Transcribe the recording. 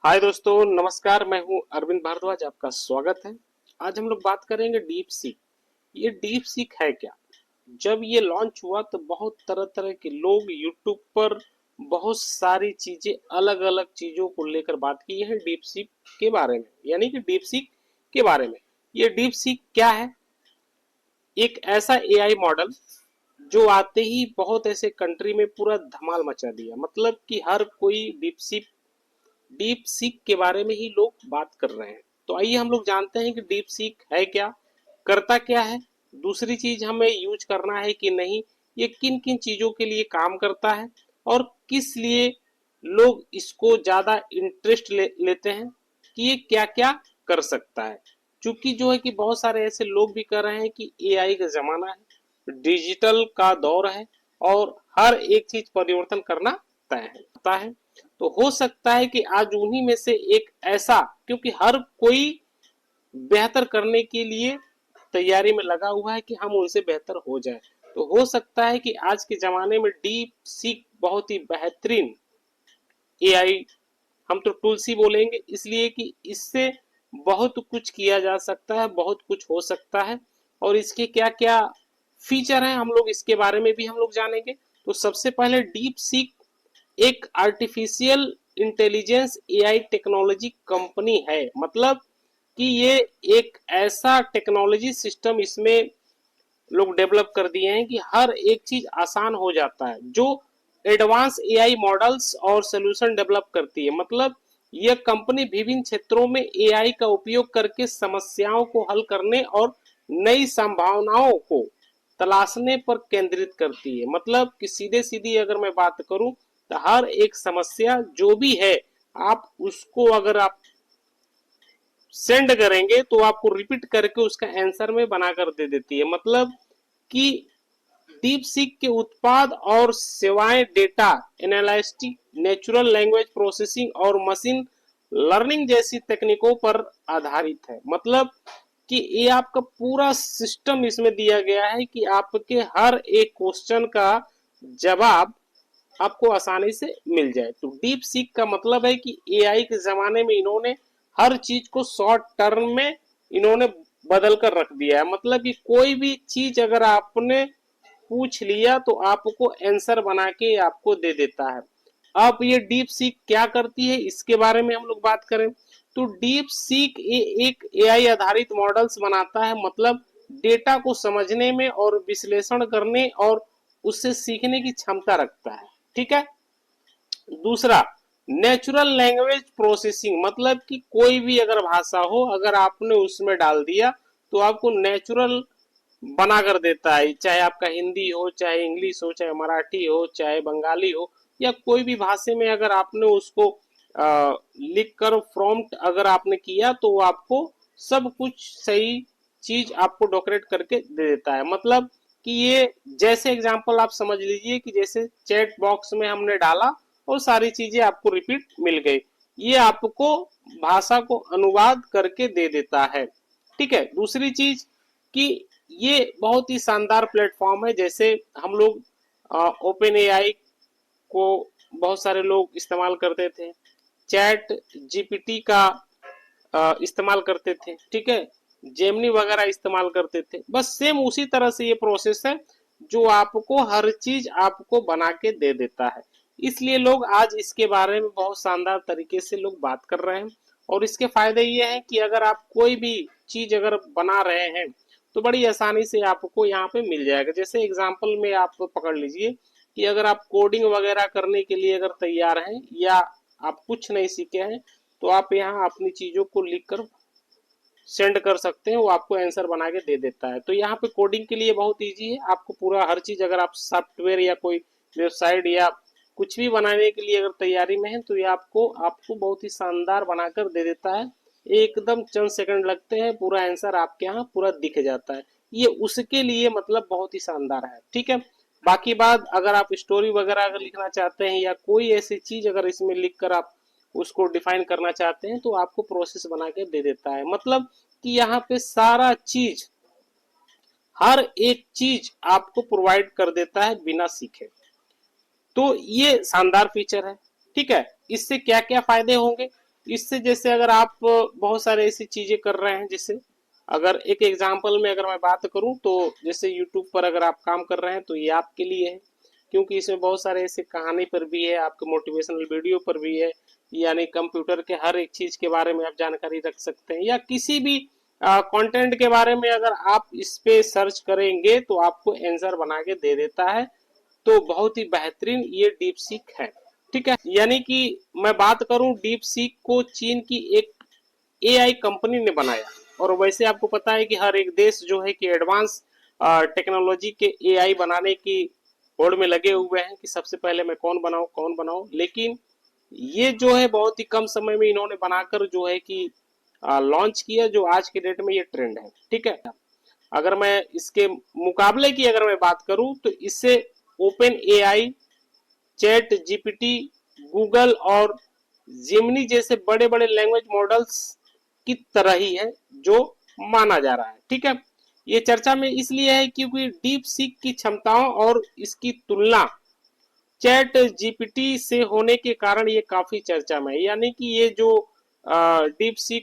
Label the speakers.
Speaker 1: हाय दोस्तों, नमस्कार। मैं हूं अरविंद भारद्वाज, आपका स्वागत है। आज हम लोग बात करेंगे डीप सीक। ये डीप सीक है क्या? जब ये लॉन्च हुआ तो बहुत तरह तरह के लोग यूट्यूब पर बहुत सारी चीजें, अलग अलग चीजों को लेकर बात की है डीप सीक के बारे में, यानी कि डीप सीक के बारे में। ये डीप सीक क्या है? एक ऐसा एआई मॉडल जो आते ही बहुत ऐसे कंट्री में पूरा धमाल मचा दिया। मतलब कि हर कोई डीप सीक के बारे में ही लोग बात कर रहे हैं। तो आइए हम लोग जानते हैं कि डीप सीक है क्या, करता क्या है, दूसरी चीज हमें यूज करना है कि नहीं, ये किन किन चीजों के लिए काम करता है और किस लिए लोग इसको ज्यादा इंटरेस्ट लेते हैं कि ये क्या क्या कर सकता है। चूंकि जो है कि बहुत सारे ऐसे लोग भी कर रहे हैं कि एआई का जमाना है, डिजिटल का दौर है और हर एक चीज परिवर्तन करना तय है। तो हो सकता है कि आज उन्हीं में से एक ऐसा, क्योंकि हर कोई बेहतर करने के लिए तैयारी में लगा हुआ है कि हम उनसे बेहतर हो जाए। तो हो सकता है कि आज के जमाने में डीप सीक बहुत ही बेहतरीन एआई, हम तो टूल्स ही बोलेंगे, इसलिए कि इससे बहुत कुछ किया जा सकता है, बहुत कुछ हो सकता है। और इसके क्या क्या फीचर हैं हम लोग इसके बारे में भी हम लोग जानेंगे। तो सबसे पहले डीप सीक एक artificial intelligence AI technology company है। मतलब कि ये एक ऐसा टेक्नोलॉजी सिस्टम इसमें लोग डेवलप कर दिए हैं कि हर एक चीज आसान हो जाता है, जो एडवांस एआई मॉडल्स और सोल्यूशन डेवलप करती है। मतलब यह कंपनी विभिन्न क्षेत्रों में एआई का उपयोग करके समस्याओं को हल करने और नई संभावनाओं को तलाशने पर केंद्रित करती है। मतलब कि सीधे सीधी अगर मैं बात करूं तो हर एक समस्या जो भी है, आप उसको अगर आप सेंड करेंगे तो आपको रिपीट करके उसका आंसर में बनाकर दे देती है। मतलब कि डीप सीक के उत्पाद और सेवाएं data analytics, natural language processing और मशीन लर्निंग जैसी तकनीकों पर आधारित है। मतलब कि ये आपका पूरा सिस्टम इसमें दिया गया है कि आपके हर एक क्वेश्चन का जवाब आपको आसानी से मिल जाए। तो डीप सीक का मतलब है कि एआई के जमाने में इन्होंने हर चीज को शॉर्ट टर्म में इन्होंने बदल कर रख दिया है। मतलब कि कोई भी चीज अगर आपने पूछ लिया तो आपको आंसर बना के आपको दे देता है। अब ये डीप सीक क्या करती है इसके बारे में हम लोग बात करें तो डीप सीक एक एआई आधारित मॉडल्स बनाता है। मतलब डेटा को समझने में और विश्लेषण करने और उससे सीखने की क्षमता रखता है। ठीक है। दूसरा, नेचुरल लैंग्वेज प्रोसेसिंग। मतलब कि कोई भी अगर भाषा हो, अगर आपने उसमें डाल दिया तो आपको नेचुरल बना कर देता है। चाहे आपका हिंदी हो, चाहे इंग्लिश हो, चाहे मराठी हो, चाहे बंगाली हो, या कोई भी भाषा में अगर आपने उसको लिख कर प्रॉम्प्ट अगर आपने किया तो वो आपको सब कुछ सही चीज आपको डॉक्यूमेंट करके दे देता है। मतलब कि ये जैसे एग्जांपल आप समझ लीजिए कि जैसे चैट बॉक्स में हमने डाला और सारी चीजें आपको रिपीट मिल गई। ये आपको भाषा को अनुवाद करके दे देता है। ठीक है। दूसरी चीज कि ये बहुत ही शानदार प्लेटफॉर्म है। जैसे हम लोग ओपन एआई को बहुत सारे लोग इस्तेमाल करते थे, चैट जीपीटी का इस्तेमाल करते थे, ठीक है, जेमनी वगैरह इस्तेमाल करते थे। बस सेम उसी तरह से ये प्रोसेस है जो आपको हर चीज आपको बना के दे देता है। इसलिए लोग आज इसके बारे में बहुत शानदार तरीके से लोग बात कर रहे हैं। और इसके फायदे ये हैं कि अगर आप कोई भी चीज अगर बना रहे हैं तो बड़ी आसानी से आपको यहाँ पे मिल जाएगा। जैसे एग्जाम्पल में आप पकड़ लीजिए कि अगर आप कोडिंग वगैरह करने के लिए अगर तैयार हैं या आप कुछ नहीं सीखे हैं तो आप यहाँ अपनी चीजों को लिखकर सेंड कर सकते हैं, वो आपको आंसर बना के दे देता है। तो यहाँ पे कोडिंग के लिए बहुत इजी है। आपको पूरा हर चीज, अगर आप सॉफ्टवेयर या कोई वेबसाइट या कुछ भी बनाने के लिए अगर तैयारी में है तो ये आपको आपको बहुत ही शानदार बनाकर दे देता है। एकदम चंद सेकंड लगते हैं, पूरा आंसर आपके यहाँ पूरा दिख जाता है। ये उसके लिए मतलब बहुत ही शानदार है। ठीक है। बाकी बात, अगर आप स्टोरी वगैरह अगर लिखना चाहते हैं या कोई ऐसी चीज अगर इसमें लिख कर आप उसको डिफाइन करना चाहते हैं तो आपको प्रोसेस बना के दे देता है। मतलब कि यहाँ पे सारा चीज, हर एक चीज आपको प्रोवाइड कर देता है बिना सीखे। तो ये शानदार फीचर है। ठीक है। इससे क्या क्या फायदे होंगे इससे जैसे अगर आप बहुत सारे ऐसी चीजें कर रहे हैं, जैसे अगर एक एग्जांपल में अगर मैं बात करूं तो जैसे यूट्यूब पर अगर आप काम कर रहे हैं तो ये आपके लिए है, क्योंकि इसमें बहुत सारे ऐसे कहानी पर भी है, आपके मोटिवेशनल वीडियो पर भी है, यानी कंप्यूटर के हर एक चीज के बारे में आप जानकारी रख सकते हैं, या किसी भी कंटेंट के बारे में अगर आप इस पे सर्च करेंगे तो आपको आंसर बना के दे देता है। तो बहुत ही बेहतरीन ये डीप सीक है। ठीक है, यानी कि मैं बात करूं, डीप सीक को चीन की एक एआई कंपनी ने बनाया। और वैसे आपको पता है कि हर एक देश जो है कि एडवांस टेक्नोलॉजी के एआई बनाने की होड़ में लगे हुए हैं कि सबसे पहले मैं कौन बनाऊं, लेकिन ये जो है बहुत ही कम समय में इन्होंने बनाकर जो है कि लॉन्च किया, जो आज के डेट में ये ट्रेंड है। ठीक है, अगर मैं इसके मुकाबले की अगर मैं बात करूं तो इससे open AI, chat GPT, Google और जिमनी जैसे बड़े बड़े लैंग्वेज मॉडल्स की तरह ही है, जो माना जा रहा है। ठीक है, ये चर्चा में इसलिए है क्योंकि डीप सीक की क्षमताओं और इसकी तुलना चैट जीपीटी से होने के कारण ये काफी चर्चा में है। यानी कि ये जो डीप सीक